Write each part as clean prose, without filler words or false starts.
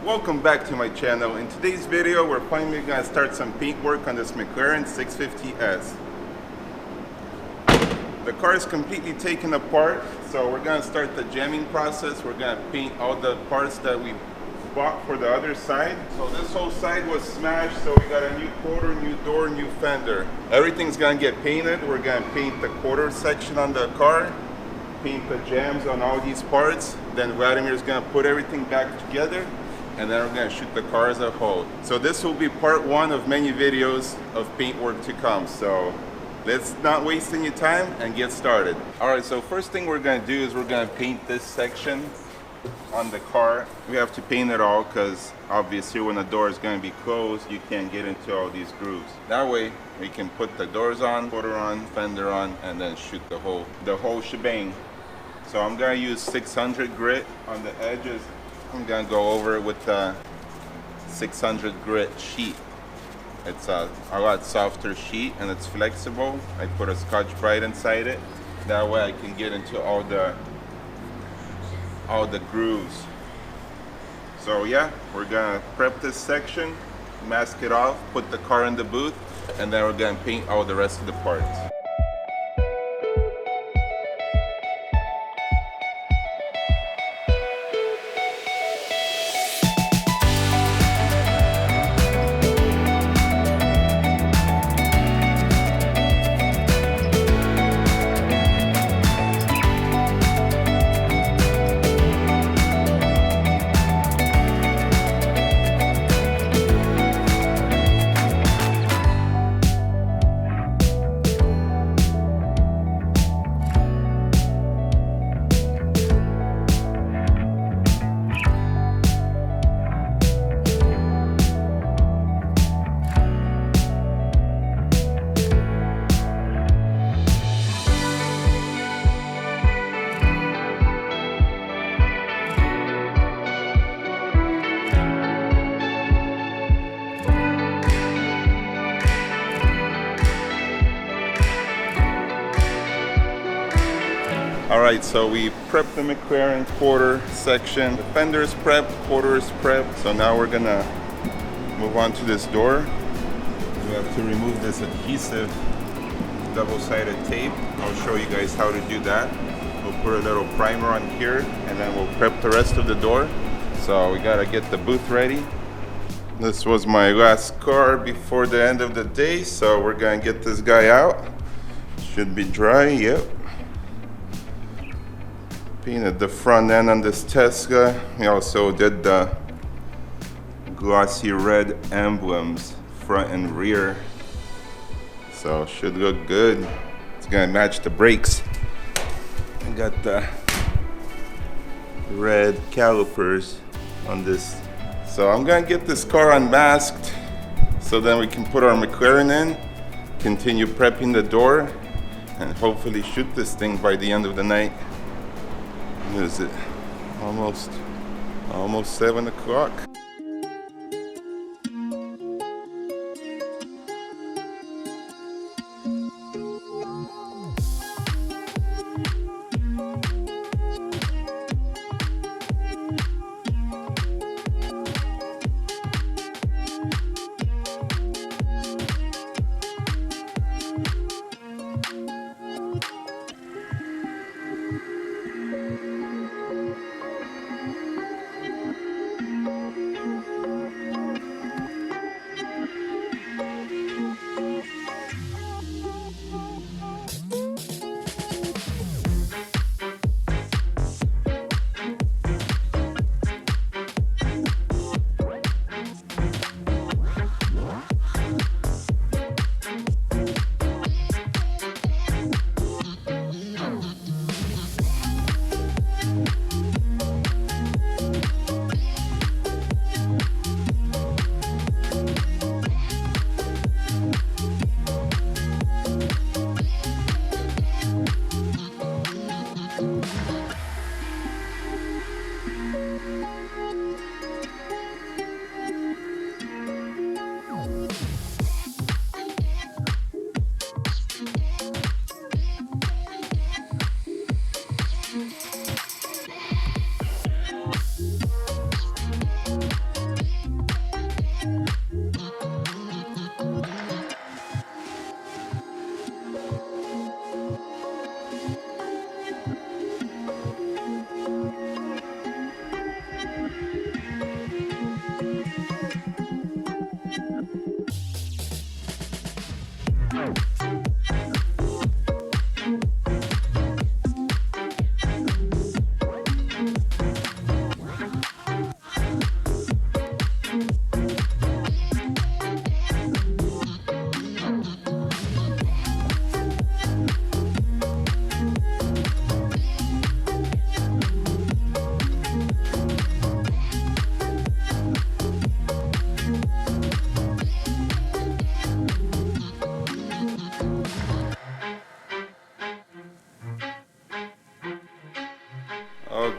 Welcome back to my channel. In today's video, we're finally going to start some paint work on this McLaren 650s. The car is completely taken apart, so we're going to start the jamming process. We're going to paint all the parts that we bought for the other side. So this whole side was smashed, so we got a new quarter, new door, new fender. Everything's going to get painted. We're going to paint the quarter section on the car, paint the jams on all these parts. Then Vladimir's going to put everything back together, and then we're going to shoot the car as a whole. So this will be part one of many videos of paint work to come. So let's not waste any time and get started. Alright, so first thing we're going to do is we're going to paint this section on the car. We have to paint it all because obviously when the door is going to be closed, you can't get into all these grooves. That way we can put the doors on, quarter on, fender on, and then shoot the whole shebang. So I'm going to use 600 grit on the edges. I'm going to go over it with the 600 grit sheet. It's a lot softer sheet and it's flexible. I put a Scotch-Brite inside it. That way I can get into all the grooves. So yeah, we're going to prep this section, mask it off, put the car in the booth, and then we're going to paint all the rest of the parts. Alright, so we prepped the McLaren quarter section. The fender is prepped, quarter is prepped. So now we're gonna move on to this door. We have to remove this adhesive double-sided tape. I'll show you guys how to do that. We'll put a little primer on here and then we'll prep the rest of the door. So we gotta get the booth ready. This was my last car before the end of the day, so we're gonna get this guy out. Should be dry, yep. Painted the front end on this Tesla. We also did the glossy red emblems front and rear. So should look good. It's gonna match the brakes. I got the red calipers on this. So I'm gonna get this car unmasked so then we can put our McLaren in, continue prepping the door, and hopefully shoot this thing by the end of the night. What is it? Almost 7 o'clock.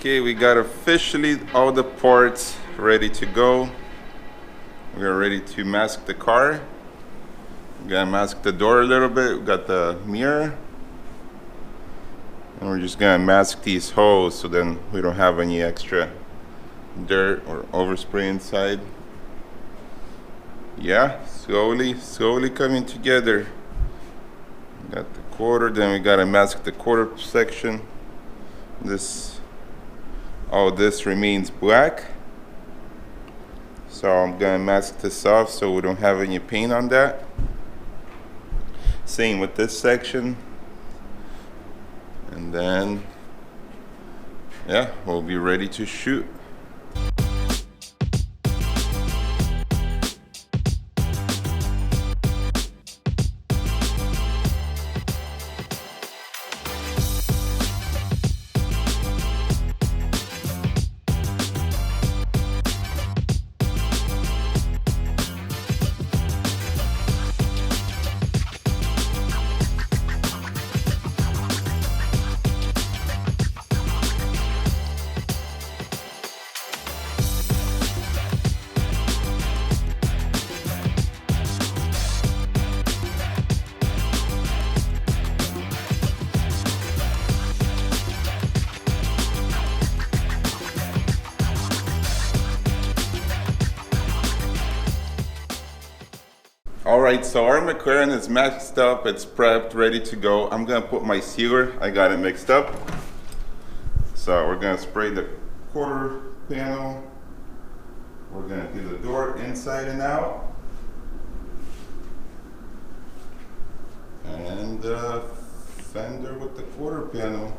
Okay, we got officially all the parts ready to go. We are ready to mask the car. We gotta mask the door a little bit. We got the mirror. And we're just gonna mask these holes so then we don't have any extra dirt or overspray inside. Yeah, slowly coming together. We got the quarter, then we gotta mask the quarter section. All this remains black. So I'm gonna mask this off so we don't have any paint on that. Same with this section. And then, yeah, we'll be ready to shoot. Alright, so our McLaren is maxed up, it's prepped, ready to go. I'm gonna put my sealer, I got it mixed up. So we're gonna spray the quarter panel. We're gonna do the door inside and out. And the fender with the quarter panel.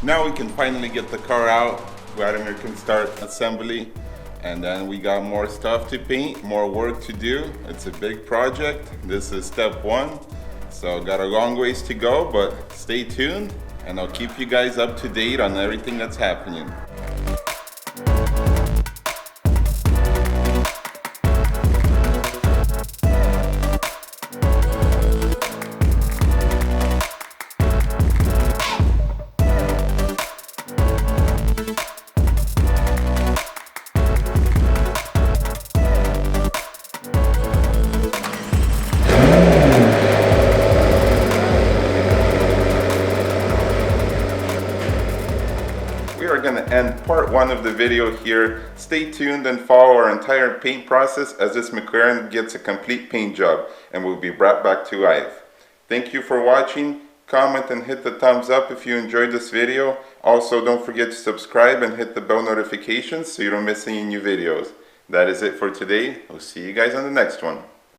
Now we can finally get the car out. Vladimir can start assembly. And then we got more stuff to paint, more work to do. It's a big project. This is step one. So got a long ways to go, but stay tuned and I'll keep you guys up to date on everything that's happening. We are going to end part one of the video here. Stay tuned and follow our entire paint process as this McLaren gets a complete paint job and will be brought back to life. Thank you for watching. Comment and hit the thumbs up if you enjoyed this video. Also, don't forget to subscribe and hit the bell notifications so you don't miss any new videos. That is it for today. We'll see you guys on the next one.